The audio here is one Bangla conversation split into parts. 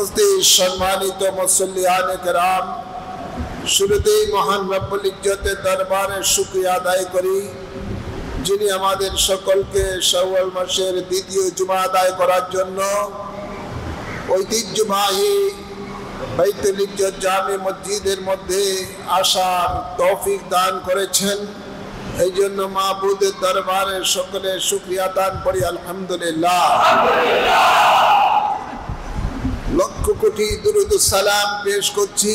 উপস্থিত সম্মানিত মুসল্লিয়ানে কেরাম, শুরুতেই মহান রব্বুল ইজ্জতের দরবারে শুকরিয়া আদায় করি, যিনি আমাদের সকলকে শাওয়াল মাসের দ্বিতীয় জুমা আদায় করার জন্য ঐতিহ্যবাহী বাইতুল ইজ্জত জামে মসজিদের মধ্যে আসার তৌফিক দান করেছেন। এই জন্য মাবুদের দরবারে সকলে শুকরিয়া দান করি আলহামদুলিল্লাহ। লক্ষ কোটি দুরূদ ও সালাম পেশ করছি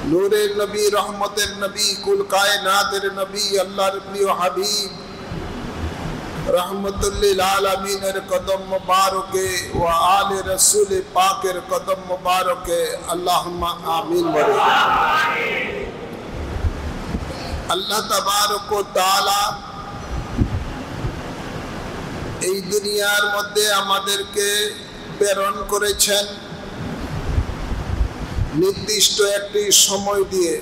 নূরের নবী, রহমতের নবী, কুল কায়নাতের নবী, আল্লাহর প্রিয় হাবিব রহমতুল্লিল আলামিনের কদম মুবারকে ও আলে রাসূল পাকের কদম মুবারকে আল্লাহুম্মা আমিন বলে। আল্লাহ তাবারক ওয়া তাআলা এই দুনিয়ার মধ্যে আমাদেরকে প্রেরণ করেছেন নির্দিষ্ট একটি সময় দিয়ে।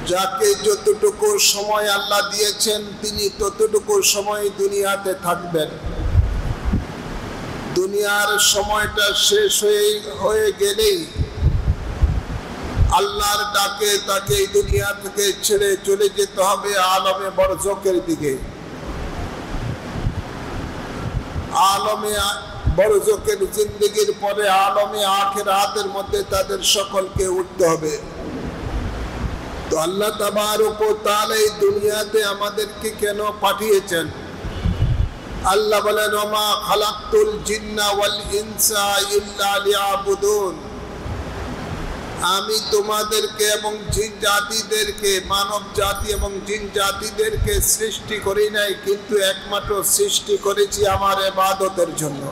যাকে যতটুকু সময় আল্লাহ দিয়েছেন তিনি ততটুকু সময় দুনিয়াতে থাকবেন। দুনিয়ার সময়টা শেষ হয়ে গেলেই আল্লাহর ডাকে তাকে এই দুনিয়া থেকে ছেড়ে চলে যেতে হবে আলমে বরজকের দিকে। আলমে বরজকের জিন্দেগির পরে আলমে আখিরাতের মধ্যে তাদের সকলকে উঠতে হবে। তো আল্লাহ তাবারক ওয়া তাআলা এই দুনিয়াতে আমাদেরকে কেন পাঠিয়েছেন? আল্লাহ বলেন, ওমা খালাকতুল জিন্না ওয়াল ইনসা ইল্লা লিয়াবুদুন। আমি তোমাদেরকে এবং জিন জাতিদেরকে, মানব জাতি এবং জিন জাতিদেরকে সৃষ্টি করি নাই, কিন্তু একমাত্র সৃষ্টি করেছি আমার ইবাদতের জন্য।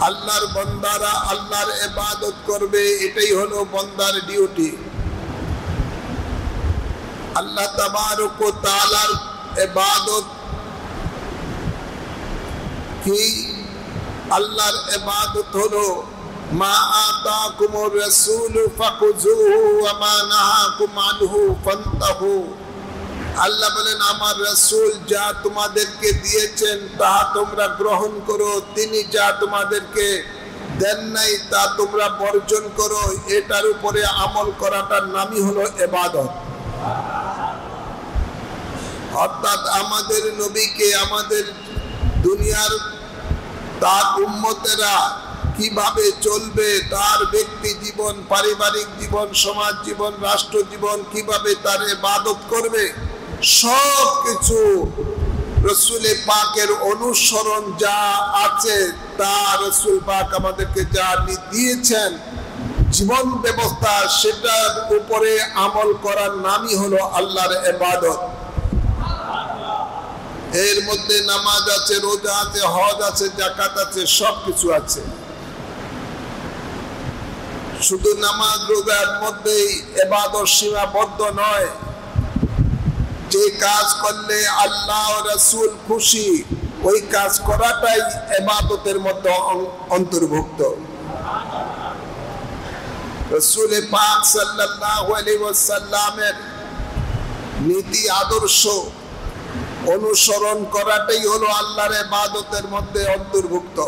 আল্লাহর বান্দারা আল্লাহর ইবাদত করবে, এটাই হলো বান্দার ডিউটি। আল্লাহ তাবারক ওয়া তাআলার ইবাদত কি? আল্লাহর ইবাদত হলো মা আতাকুমুর রাসূলু ফাখুযুহু ওয়া মা নাহাকুম আনহু ফান্তাহু। আল্লাহ বলেন, আমার রাসূল যা তোমাদেরকে দিয়েছেন তা তোমরা গ্রহণ করো, তিনি যা তোমাদেরকে দেন নাই তা তোমরা বর্জন করো। এটার উপরে আমল করাটার নামই হলো ইবাদত। অর্থাৎ আমাদের নবীকে আমাদের দুনিয়ার তার উম্মতেরা কিভাবে চলবে, তার ব্যক্তি জীবন, পারিবারিক জীবন, সমাজ জীবন, রাষ্ট্র জীবন কিভাবে তার ইবাদত করবে, সব কিছু রাসূল পাকের অনুসরণ যা আছে তা রাসূল পাক আমাদেরকে যা দিয়েছেন জীবন ব্যবস্থা, সেটার উপরে আমল করার নামই হলো আল্লাহর ইবাদত। এর মধ্যে নামাজ আছে, রোজা আছে, হজ আছে, যাকাত আছে, সব কিছু আছে। শুধু নামাজ রোজার মধ্যেই ইবাদত সীমাবদ্ধ নয়। যে কাজ করলে আল্লাহ ও রাসূল খুশি, ওই কাজ করাটাই ইবাদতের মধ্যে অন্তর্ভুক্ত। রাসূল পাক সাল্লাল্লাহু আলাইহি ওয়াসাল্লামের নীতি আদর্শ অনুসরণ করাটাই হলো আল্লাহর ইবাদতের মধ্যে অন্তর্ভুক্ত।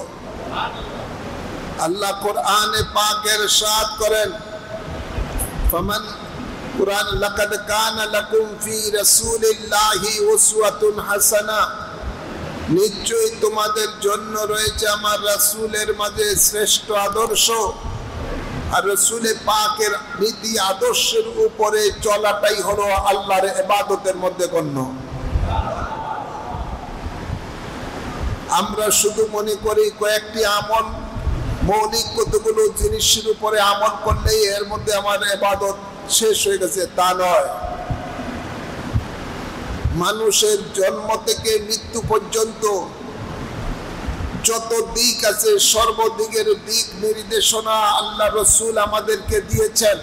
আল্লাহ কোরআনে পাকে ইরশাদ করেন, ফামান কুরআন লাকাদ কানা লাকুম ফি রাসূলিল্লাহি উসওয়াতুন হাসানা। নিশ্চয়ই তোমাদের জন্য রয়েছে আমার রাসূলের মাঝে শ্রেষ্ঠ আদর্শ। আর রাসূল পাকের নীতি আদর্শের উপরে চলাটাই হলো আল্লাহর ইবাদতের মধ্যে গণ্য। আমরা শুধু মনে করি কয়েকটি আমল, মৌলিক কতগুলো জিনিসের উপরে আমল করলেই এর মধ্যে আমার ইবাদত শেষ হয়ে গেছে, তা নয়। মানুষের জন্ম থেকে মৃত্যু পর্যন্ত যত দিক আছে, সর্বদিকের দিক নির্দেশনা আল্লাহ রাসূল আমাদেরকে দিয়েছেন।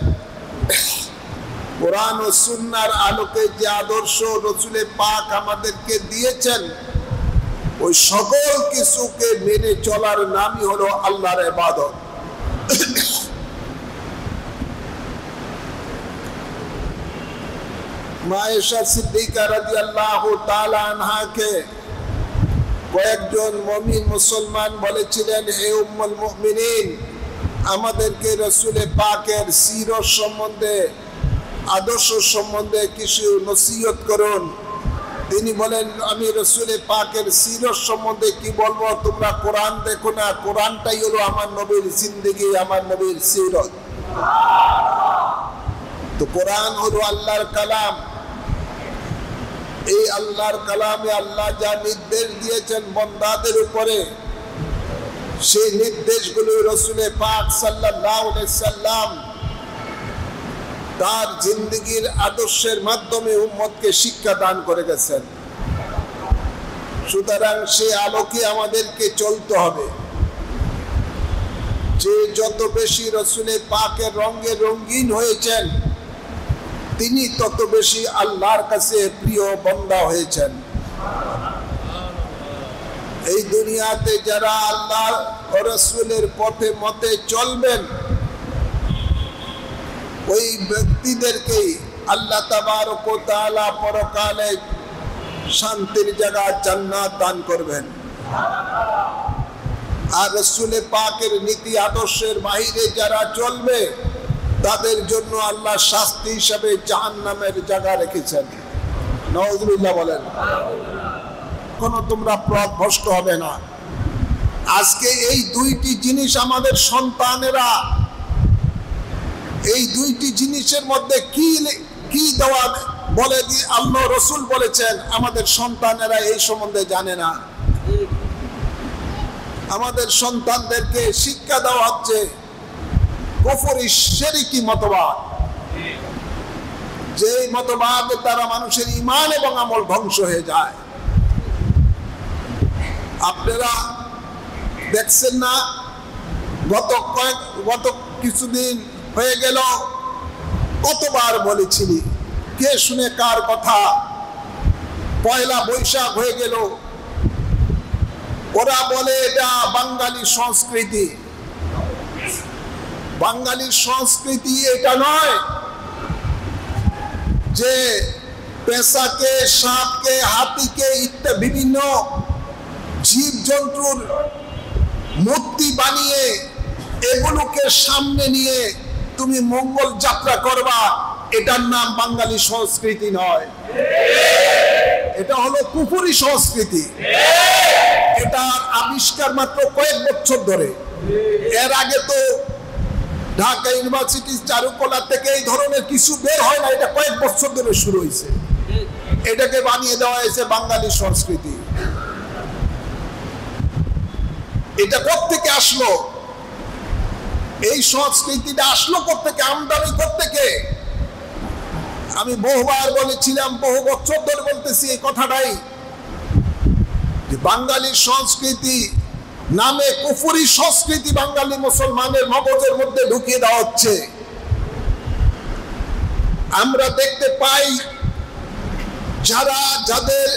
কোরআন ও সুন্নাহর আলোকে যে আদর্শ রাসূল পাক আমাদেরকে দিয়েছেন, ওই সকল কিছুকে মেনে চলার নামই হলো আল্লাহর ইবাদত। মা আয়েশা সিদ্দিকা রাদিয়াল্লাহু তাআলা আনহাকে কয়েকজন মুমিন মুসলমান বলেছিলেন, হে উম্মুল মুমিনিন, আমাদেরকে রাসূল পাকের সিরত সম্বন্ধে, আদর্শ সম্বন্ধে কিছু নসিহত করুন। তিনি বলেন, আমি রাসূল পাকের সিরত সম্বন্ধে কি বলবো, তোমরা কোরআন দেখো না, কোরআনটাই হলো আমার নবীর জিন্দেগি, আমার নবীর সিরত। তো কোরআন হলো আল্লাহর কালাম। এই আল্লাহর কালামে আল্লাহ যা নির্দেশ দিয়েছেন বান্দাদের উপরে, সেই নির্দেশগুলো রাসূল পাক সাল্লাল্লাহু আলাইহি সাল্লাম তার জিন্দেগীর আদর্শের মাধ্যমে উম্মতকে শিক্ষা দান করে গেছেন। সুতরাং সেই আলোকে আমাদেরকে চলতে হবে। যে যত বেশি রাসূল পাকের রঙে রঙিন হয়েছেন, তিনি তত বেশি আল্লাহর কাছে প্রিয় বান্দা হয়েছেন। এই দুনিয়াতে যারা আল্লাহ ও রাসূলের পথে মতে চলবেন, ওই ব্যক্তিদেরকে আল্লাহ তাবারক ওয়া তাআলা পরকালে শান্তির জায়গা জান্নাত দান করবেন। আর রাসূল পাকের নীতি আদর্শের বাইরে যারা চলবে, তাদের জন্য আল্লাহ শাস্তি হিসাবে জাহান্নামের জায়গা রেখেছেন। নাউযুবিল্লাহ বলেন। কোনো তোমরা পথভ্রষ্ট হবে না। আজকে এই দুইটি জিনিস আমাদের সন্তানেরা, এই দুইটি জিনিসের মধ্যে কি দেওয়া বলে আল্লাহ রাসূল বলেছেন, আমাদের সন্তানেরা এই সম্বন্ধে জানে না। আমাদের সন্তানদেরকে শিক্ষা দেওয়া হচ্ছে কুফরি শিরকি মতবাদ, যে মতবাদে তারা মানুষের ঈমান এবং আমল ধ্বংস হয়ে যায়। আপনারা দেখছেন না, গত কিছুদিন হয়ে গেল কতবার বলেছিলি, কে শুনে কার কথা। পয়লা বৈশাখ হয়ে গেল, ওরা বলে এটা বাঙালি সংস্কৃতি। বাঙালির সংস্কৃতি এটা নয় যে পেশাকে, সাপকে, হাতিকে ইত্যাদি বিভিন্ন জীবজন্তুর মূর্তি বানিয়ে এগুলোকে সামনে নিয়ে তুমি মঙ্গল যাত্রা করবা, এটার নাম বাঙালি সংস্কৃতি নয়। এটা হলো কুফরি সংস্কৃতি। এটার আবিষ্কার মাত্র কয়েক বছর ধরে। এর আগে তো ঢাকা ইউনিভার্সিটি চারুকলা থেকে এই ধরনের কিছু বের হয় না, এটা কয়েক বছর ধরে শুরু হয়েছে। এটাকে বানিয়ে দেওয়া হয়েছে বাঙালি সংস্কৃতি। এটা কোত্থেকে আসলো? এই সংস্কৃতিটা আসলো কোত্থেকে, আমদানি কোত্থেকে? আমি বহুবার বলেছিলাম, বহু বছর ধরে বলতেছি এই কথাটাই, যে বাঙালি সংস্কৃতি নামে কুফরি সংস্কৃতি বাঙালি মুসলমানের মগজের মধ্যে ঢুকিয়ে দেওয়া হচ্ছে। আমরা দেখতে পাই যাদের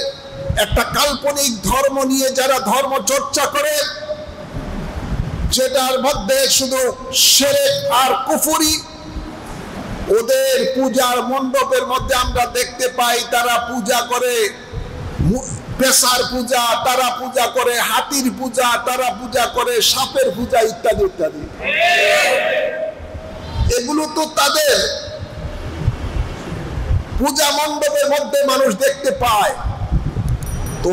একটা কাল্পনিক ধর্ম নিয়ে যারা ধর্ম চর্চা করে, যেটার মধ্যে শুধু শিরক আর কুফরি, ওদের পূজার মণ্ডপের মধ্যে আমরা দেখতে পাই তারা পূজা করে পেশার পূজা, তারা পূজা করে হাতির পূজা, তারা পূজা করে সাপের পূজা ইত্যাদি ইত্যাদি। এগুলো তো তাদের পূজা মণ্ডপের মধ্যে মানুষ দেখতে পায়। তো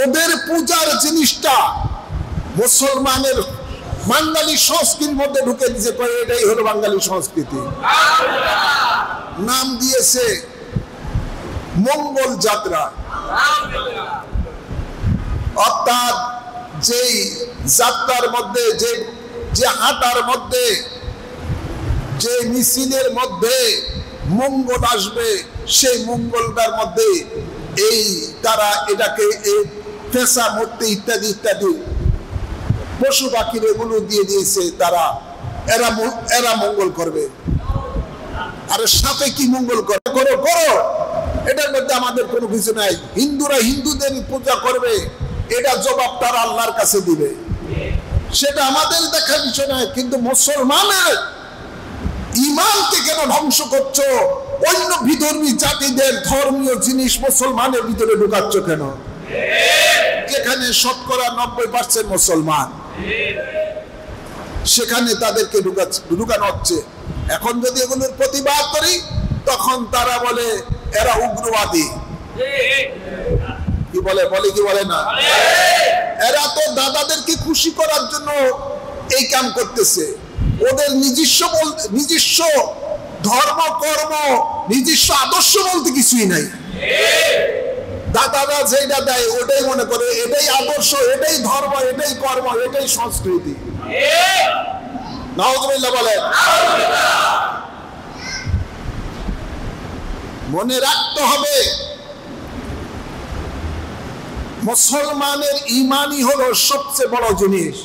ওদের পূজার জিনিসটা মুসলমানের বাঙালি সংস্কৃতির মধ্যে ঢুকে দিয়েছে, এটাই হলো বাঙালি সংস্কৃতি। নাম দিয়েছে মঙ্গল যাত্রা। অর্থাৎ যেই যাত্রার মধ্যে, যে হাঁটার মধ্যে, যে মিছিলের মধ্যে মঙ্গল আসবে, সেই মঙ্গলটার মধ্যে এই তারা এটাকে এই পেশা মূর্তি ইত্যাদি ইত্যাদি পশু পাখির এগুলো দিয়ে দিয়েছে। তারা এরা মঙ্গল করবে। আর সাথে কি মঙ্গল করো করো, এটার মধ্যে আমাদের কোনো কিছু নাই। হিন্দুরা হিন্দুদের পূজা করবে, এটা জবাব তারা আল্লাহর কাছে দিবে, সেটা আমাদের দেখার বিষয় নয়। কিন্তু মুসলমানের ঈমানকে কেন ধ্বংস করছো? অন্য বিধর্মী জাতিদের ধর্মীয় জিনিস মুসলমানের ভিতরে ঢুকাচ্ছ কেন? যেখানে শতকরা 90% মুসলমান, সেখানে তাদেরকে ঢুকানো হচ্ছে। এখন যদি এগুলোর প্রতিবাদ করি তখন তারা বলে এরা উগ্রবাদী। কি বলে কি বলে না? এরা তো দাদাদেরকে খুশি করার জন্য এই কাম করতেছে। ওদের নিজস্ব ধর্ম কর্ম নিজস্ব আদর্শ বলতে কিছুই নাই। দাদারা যেটা দেয় ওটাই মনে করে এটাই আদর্শ, এটাই ধর্ম, এটাই কর্ম, এটাই সংস্কৃতি। নাউযুবিল্লাহ বলেন। মনে রাখতে হবে মুসলমানের ঈমানই হলো সবচেয়ে বড় জিনিস।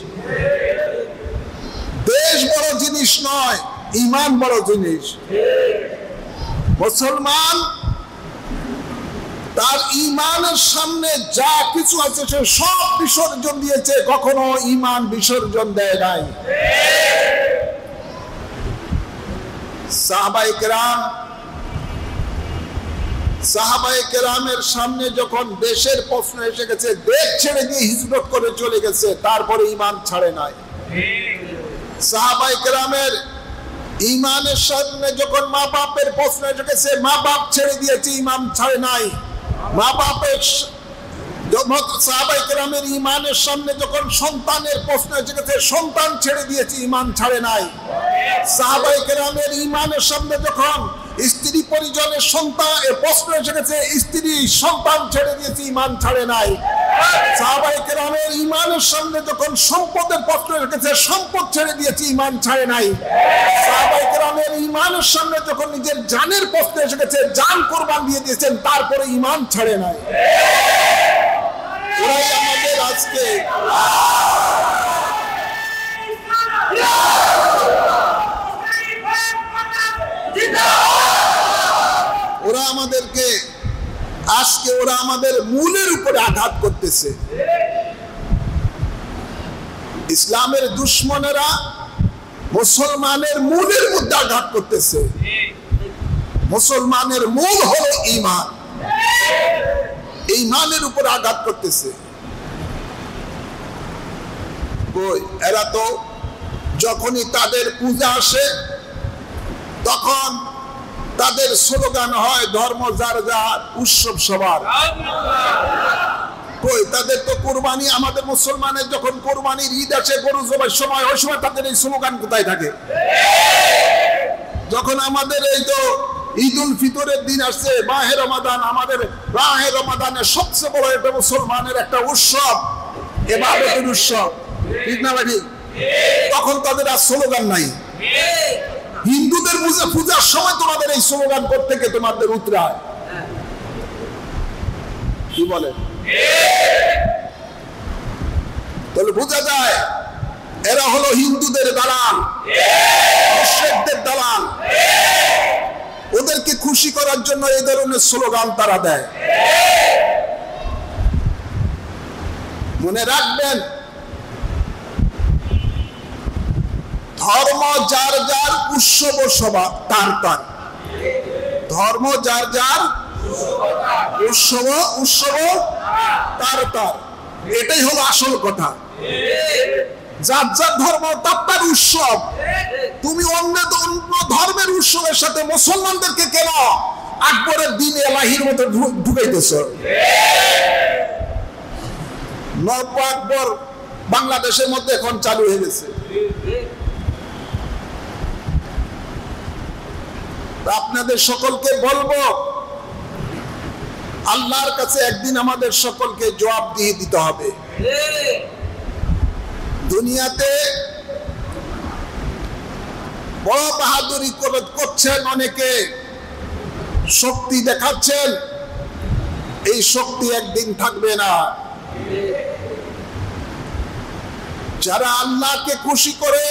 দেশ বড় জিনিস নয়, ঈমান বড় জিনিস। মুসলমান তার ঈমানের সামনে যা কিছু আছে সে সব বিসর্জন দিয়েছে, কখনো ঈমান বিসর্জন দেয় নাই। সাহাবায়ে কেরামের সামনে যখন দেশের প্রশ্ন এসে গেছে, দেশ ছেড়ে দিয়ে হিজরত করে চলে গেছে, তারপরে ঈমান ছাড়ে নাই। সাহাবায়ে কেরামের ঈমানের সামনে যখন মা বাপের প্রশ্ন এসে গেছে, মা বাপ ছেড়ে দিয়েছে, ঈমান ছাড়ে নাই। মা বাপের সাহাবায়ে কেরামের ঈমানের সামনে যখন সন্তানের প্রশ্ন এসে গেছে, সন্তান ছেড়ে দিয়েছে, ঈমান ছাড়ে নাই। সাহাবায়ে কেরামের ঈমানের সামনে যখন স্ত্রী পরিজনের সন্তান প্রশ্ন এসে গেছে, স্ত্রী সন্তান ছেড়ে দিয়েছে, ঈমান ছাড়ে নাই। সাহাবায়ে কেরামের ঈমানের সামনে যখন সম্পদের প্রশ্ন এসে গেছে, সম্পদ ছেড়ে দিয়েছে, ঈমান ছাড়ে নাই। সাহাবায়ে কেরামের ঈমানের সামনে যখন নিজের জানের প্রশ্ন এসে গেছে, জান কুরবান দিয়ে দিয়েছেন, তারপরে ঈমান ছাড়ে নাই। ওরাই আমাদের আজকে ওরা আমাদের মূলের উপরে আঘাত করতেছে। ইসলামের দুশ্মনেরা মুসলমানের মূলের মধ্যে আঘাত করতেছে। মুসলমানের মূল হলো ঈমান, ঈমানের উপর আঘাত করতেছে। এরা তো যখনই তাদের পূজা আসে তখন তাদের স্লোগান হয় ধর্ম যার যার, উৎসব সবার। তাদের তো কুরবানি, আমাদের মুসলমানের যখন কুরবানির ঈদ আসে, গরু জবাইয়ের সময়, ওই সময় তাদের এই স্লোগান কোথায় থাকে? যখন আমাদের এই তো ঈদ উল ফিতরের দিন আসছে, মাহে রমাদান, আমাদের মাহে রমাদানের সবচেয়ে বড় এটা মুসলমানের একটা উৎসব, ইবাদতের উৎসব, ঠিক না ভাই? তখন তাদের আর স্লোগান নাই। হিন্দুদের পূজার সময় তোমাদের এই স্লোগান করতে গিয়ে তোমাদের উতরায়। কি বলে? তাহলে বোঝা যায় এরা হলো হিন্দুদের দালাল, মুশরিকদের দালাল। ওদেরকে খুশি করার জন্য এই ধরনের স্লোগান তারা দেয়। মনে রাখবেন, ধর্ম যার যার, উৎসব সভা তার তার। ধর্ম যার যার, উৎসব তার তার। এটাই হলো আসল কথা। যার যার ধর্ম তার তার উৎসব। তুমি অন্য ধর্মের উৎসবের সাথে মুসলমানদেরকে কেন আকবরের দিন এলাহির মতো ঢুকাইতেছ? নব আকবর বাংলাদেশের মধ্যে এখন চালু হয়ে গেছে। আপনাদের সকলকে বলবো, আল্লাহর কাছে একদিন আমাদের সকলকে জবাবদিহি দিতে হবে। দুনিয়াতে বড় বাহাদুরি করছেন অনেকে, শক্তি দেখাচ্ছেন, এই শক্তি একদিন থাকবে না। যারা আল্লাহকে খুশি করে,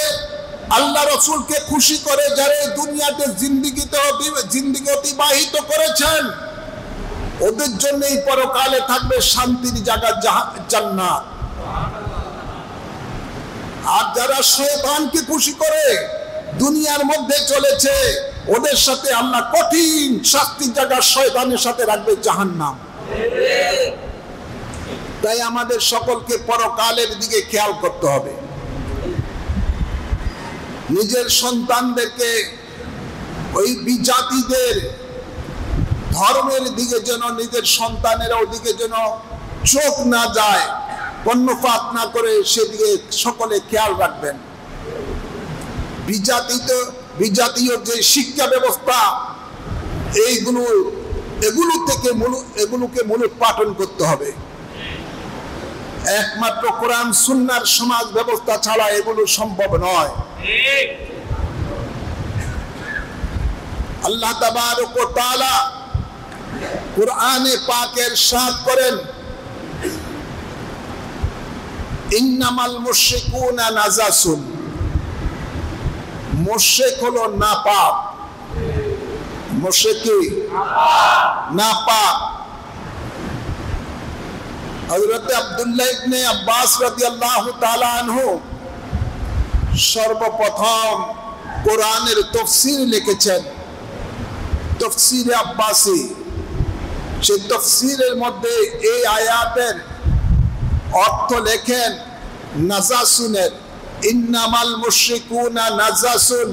আল্লাহ রসুলকে খুশি করে, যারা দুনিয়াতে জিন্দেগি অতিবাহিত করেছেন, ওদের জন্য এই পরকালে থাকবে শান্তির জায়গা, জান্নাত। আর যারা শয়তানকে খুশি করে দুনিয়ার মধ্যে চলেছে, ওদের সাথে আল্লাহ কঠিন শাস্তির জায়গা শয়তানের সাথে রাখবে জাহান্নাম। তাই আমাদের সকলকে পরকালের দিকে খেয়াল করতে হবে। নিজের সন্তানদেরকে ওই বিজাতিদের ধর্মের দিকে যেন, নিজের সন্তানের ওদিকে যেন চোখ না যায়, কর্ণপাত না করে সেদিকে সকলে খেয়াল রাখবেন। বিজাতীয় যে শিক্ষা ব্যবস্থা, এগুলোকে মূলোৎপাটন করতে হবে। একমাত্র কোরআন সুন্নাহর সমাজ ব্যবস্থা ছাড়া এগুলো সম্ভব নয়। আল্লাহ তাবারক ওয়া তাআলা কুরআনে পাকের ইরশাদ করেন, ইন্নামাল মুশরিকুনা নাজাসুন, মুশরিক হলো নাপাক। মুশরিক কি? নাপাক। হযরত আব্দুল্লাহ ইবনে আব্বাস রাদিয়াল্লাহু তাআলা আনহু সর্বপ্রথম কোরআনের তাফসীর লিখেছেন, তাফসীরে আব্বাসী। সেই তাফসীরের মধ্যে এই আয়াতের অর্থ লেখেন নাজাসুনের, ইন্নামাল মুশরিকুনা নাজাসুন,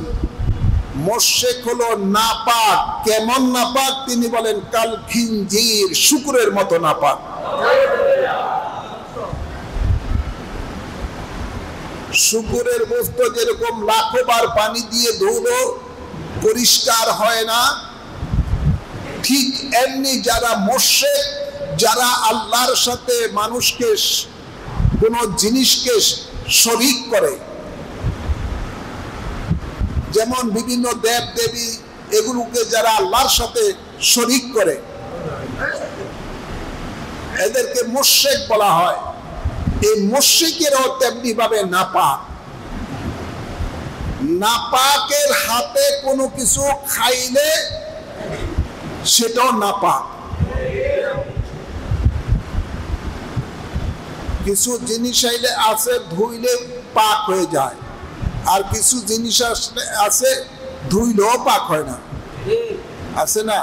মুশরিক হলো নাপাক। কেমন নাপাক? তিনি বলেন কাল খিনজির, শুকুরের মতো নাপাক। শুকুরের বস্তু যেরকম লাখো বার পানি দিয়ে ধুলো পরিষ্কার হয় না, ঠিক এমনি যারা মুশরিক, যারা আল্লাহর সাথে মানুষকে কোন জিনিসকে শরীক করে, যেমন বিভিন্ন দেব দেবী, এগুলোকে যারা আল্লাহর সাথে শরীক করে, এদেরকে মুশরিক বলা হয়। এই মুশরিকেরও তেমনি ভাবে নাপাক। নাপাকের হাতে কোনো কিছু খাইলে সেটাও নাপাক। কিছু জিনিস আছে ধুইলে পাক হয়ে যায়, আর কিছু জিনিস আছে ধুইলেও পাক হয় না, আছে না?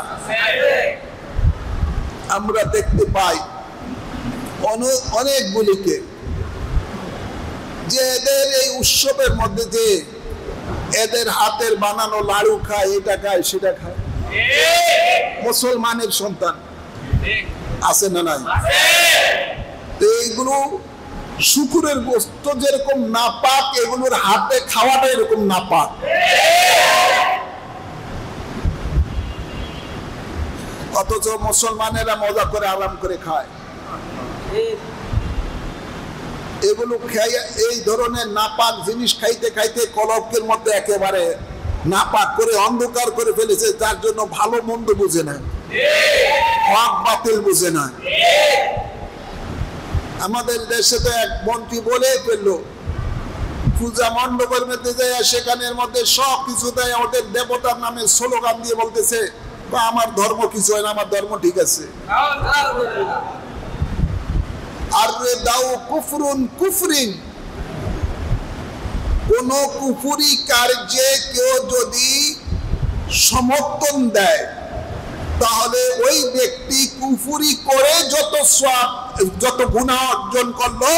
আমরা দেখতে পাই অনেকগুলিকে যে এদের এই উৎসবের মধ্যে যে এদের হাতের বানানো লাড়ু খায়, এটা খায়, সেটা খায়। মুসলমানের সন্তান আছে না নাই? এইগুলো শুকুরের বস্তু যেরকম নাপাক, এগুলোর হাতে খাওয়াটা এরকম নাপাক। অথচ মুসলমানেরা মজা করে আরাম করে খায়। এগুলো খাইয়া এই ধরনের নাপাক জিনিস খাইতে খাইতে কলঙ্কের মধ্যে একেবারে নাপাক করে অন্ধকার করে ফেলেছে, যার জন্য ভালো মন্দ বুঝে না, হক বাতিল বুঝে না। আমাদের দেশে তো এক মন্ত্রী বলে ফেললো, পূজা মণ্ডপের মধ্যে যায় সেখানের মধ্যে সব কিছু দেয়, ওদের দেবতার নামে স্লোগান দিয়ে বলতেছে আমার ধর্ম কিছু হয় না, আমার ধর্ম ঠিক আছে। আর দাও কুফরুন কুফরিন, কোন কুফরি কার্যে কেউ যদি সমর্থন দেয়, তাহলে ওই ব্যক্তি কুফরি করে যত গুনাহ অর্জন করলো,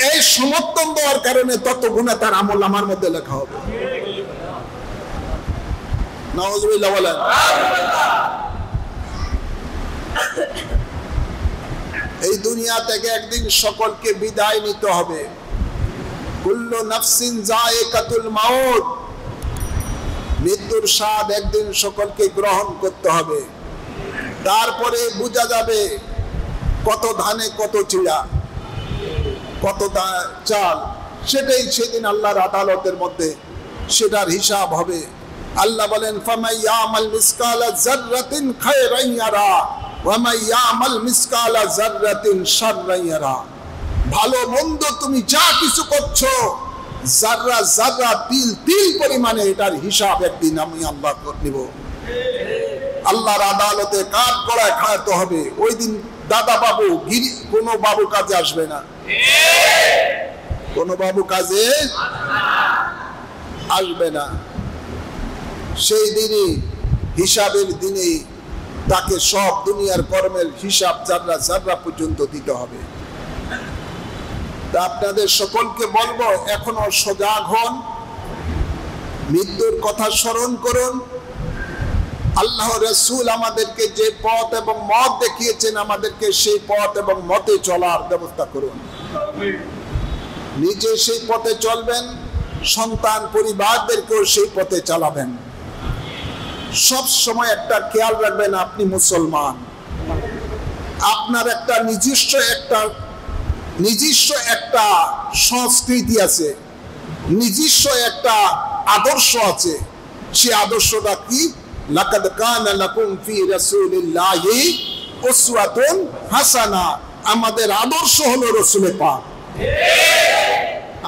এই সমর্থন দেওয়ার কারণে তত গুনাহ তার আমল আমার মধ্যে লেখা হবে। নাউযুবিল্লাহ বলেন। এই দুনিয়া থেকে একদিন সকলকে বিদায় নিতে হবে। কুল্লু নাফসিন যায়িকাতুল মাউত, মৃত্যুর স্বাদ একদিন সকলকে গ্রহণ করতে হবে। তারপরে বোঝা যাবে কত ধানে কত চিড়া, কত চাল, সেটাই সেদিন আল্লাহর আদালতের মধ্যে সেটার হিসাব হবে। আল্লাহ বলেন ফামাই ইয়ামাল মিসকালা যাররাতিন খায়রান ইয়ারা ওয়া মাই ইয়ামাল মিসকালা যাররাতিন শাররান ইয়ারা। ভালো মন্দ তুমি যা কিছু করছো, যাররা যাররা তিল তিল পরিমাণে এটার হিসাব একদিন আমি আল্লাহ নিব। আল্লাহর আদালতে কাঠ গড়ায় খাওয়াতে হবে। ওই দিন দাদা বাবু কোনো বাবু কাজে আসবে না, কোনো বাবু কাজে আসবে না। সেই দিনই হিসাবের দিনে তাকে সব দুনিয়ার কর্মের হিসাব যারা যারা পর্যন্ত দিতে হবে। তা আপনাদের সকলকে বলবো, এখনো সজাগ হন, মৃত্যুর কথা স্মরণ করুন। আল্লাহ রাসূল আমাদেরকে যে পথ এবং মত দেখিয়েছেন, আমাদেরকে সেই পথ এবং মতে চলার ব্যবস্থা করুন। নিজে সেই পথে চলবেন, সন্তান পরিবারদেরকেও সেই পথে চালাবেন। সব সময় একটা খেয়াল রাখবেন, আপনি মুসলমান, আপনার একটা নিজস্ব একটা সংস্কৃতি আছে, নিজস্ব একটা আদর্শ আছে। সে আদর্শটা কি? লাকাদ কানা লাকুম ফি রাসূলিল্লাহি উসওয়াতুন হাসানা। আমাদের আদর্শ হলো রাসূলে পাক,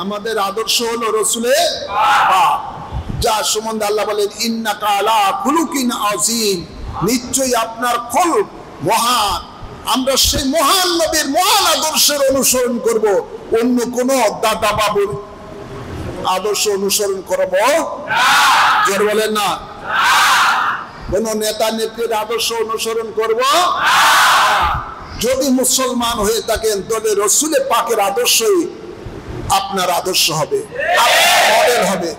আমাদের আদর্শ হলো রাসূলে পাক, যার সম্বন্ধে আল্লাহ বলেন ইন্নাকা আলা খুলুকিন আযীম, নিশ্চয়ই আপনার খলক মহান। আমরা সেই মহান নবীর মহান আদর্শের অনুসরণ করব, অন্য কোন দাদা বাবুর আদর্শ অনুসরণ করব না। জোর বলেন না। কোন নেতা নেত্রীর আদর্শ অনুসরণ করব না। যদি মুসলমান হয়ে থাকেন তবে রাসূলে পাকের আদর্শই আপনার আদর্শ হবে, আপনার মডেল হবে।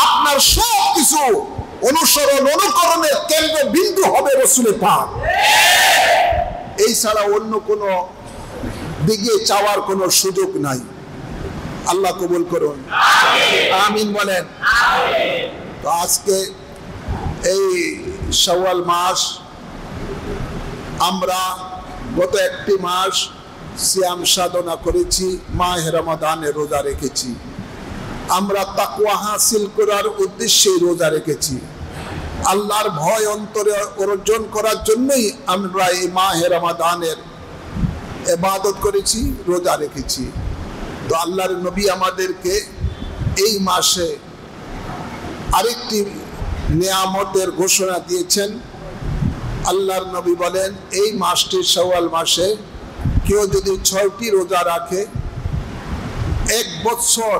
আপনার সব কিছু অনুসরণ অনুকরণের কেন্দ্রবিন্দু হবে রাসূলে পাক। এই ছাড়া অন্য কোন দিকে চাওয়ার কোনো সুযোগ নাই। আল্লাহ কবুল করুন, আমিন বলেন। তো আজকে এই শাওয়াল মাস, আমরা গত একটি মাস সিয়াম সাধনা করেছি, মাহে রমাদানে রোজা রেখেছি। আমরা তাকওয়া হাসিল করার উদ্দেশ্যে রোজা রেখেছি। আল্লাহর ভয় অন্তরে অর্জন করার জন্যই আমরা এই মাহে রমাদানের ইবাদত করেছি, রোজা রেখেছি। তো আল্লাহর নবী আমাদেরকে এই মাসে আরেকটি নিয়ামতের ঘোষণা দিয়েছেন। আল্লাহর নবী বলেন, এই মাসটি শাওয়াল মাসে কেউ যদি 6টি রোজা রাখে, 1 বছর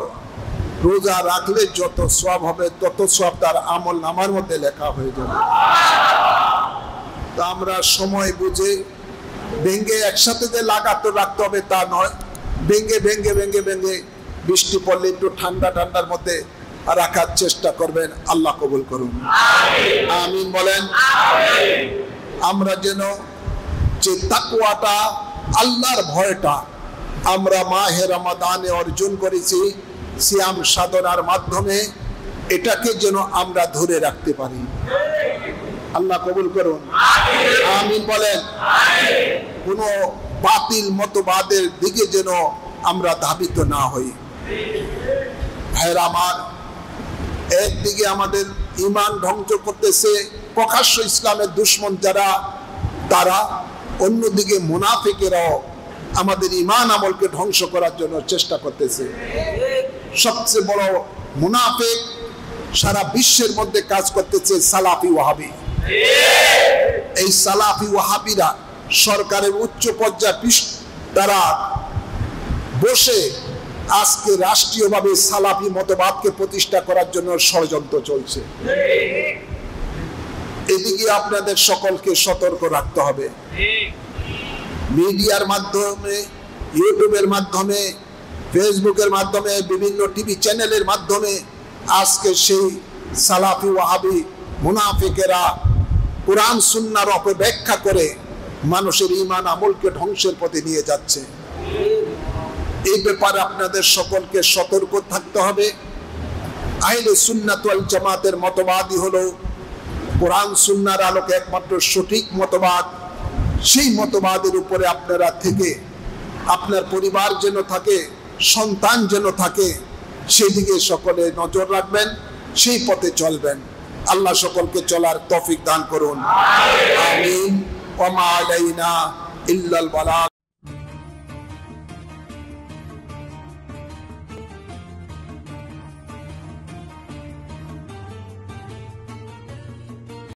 রোজা রাখলে যত সওয়াব হবে তত সওয়াব তার আমল নামার মধ্যে লেখা হয়ে যাবে। তা আমরা সময় বুঝে ভেঙ্গে একসাথে যে লাগাতার রাখতে হবে তা নয়, ভেঙ্গে ভেঙ্গে ভেঙ্গে ভেঙ্গে বৃষ্টি পড়লে একটু ঠান্ডা ঠান্ডার মধ্যে রাখার চেষ্টা করবেন। আল্লাহ কবুল করুন, আমিন বলেন। আমরা যেন যে তাকওয়াটা, আল্লাহর ভয়টা আমরা মাহে রমাদানে অর্জন করেছি সিয়াম সাধনার মাধ্যমে, এটাকে যেন আমরা ধরে রাখতে পারি। আল্লাহ কবুল করুন, আমিন বলেন। কোনো বাতিল মতবাদের দিকে যেন আমরা ধাবিত না হই। ভাইরা আমার, একদিকে আমাদের ঈমান ধ্বংস করতেছে প্রকাশ্য ইসলামের দুশমন যারা, তারা, অন্যদিকে মুনাফিকেরাও আমাদের ঈমান আমলকে ধ্বংস করার জন্য চেষ্টা করতেছে। সবচেয়ে বড় মুনাফিক সারা বিশ্বের মধ্যে কাজ করতেছে সালাফি ওয়াহাবি। এই সালাফি ওয়াহাবিরা সরকারের উচ্চ পর্যায়ে তারা বসে আজকে রাষ্ট্রীয়ভাবে সালাফি মতবাদকে প্রতিষ্ঠা করার জন্য ষড়যন্ত্র চলছে। এদিকে আপনাদের সকলকে সতর্ক রাখতে হবে। মিডিয়ার মাধ্যমে, ইউটিউবের মাধ্যমে, ফেসবুকের মাধ্যমে, বিভিন্ন টিভি চ্যানেলের মাধ্যমে আজকে সেই সালাফি ওয়াহাবি মুনাফিকেরা কুরআন সুন্নাহর অপব্যাখ্যা করে মানুষের ঈমান আমলকে ধ্বংসের পথে নিয়ে যাচ্ছে। এই ব্যাপারে আপনাদের সকলকে সতর্ক থাকতে হবে। আহলে সুন্নাত ওয়াল জামাতের মতবাদই হলো কুরআন সুন্নাহর আলোকে একমাত্র সঠিক মতবাদ। সেই মতবাদের উপরে আপনারা থেকে আপনার পরিবার যেন থাকে, সন্তান যেন থাকে, সেদিকে সকলে নজর রাখবেন, সেই পথে চলবেন। আল্লাহ সকলকে চলার তৌফিক দান করুন, আমিন। ওয়া মা আলাইনা ইল্লাল বালাগ।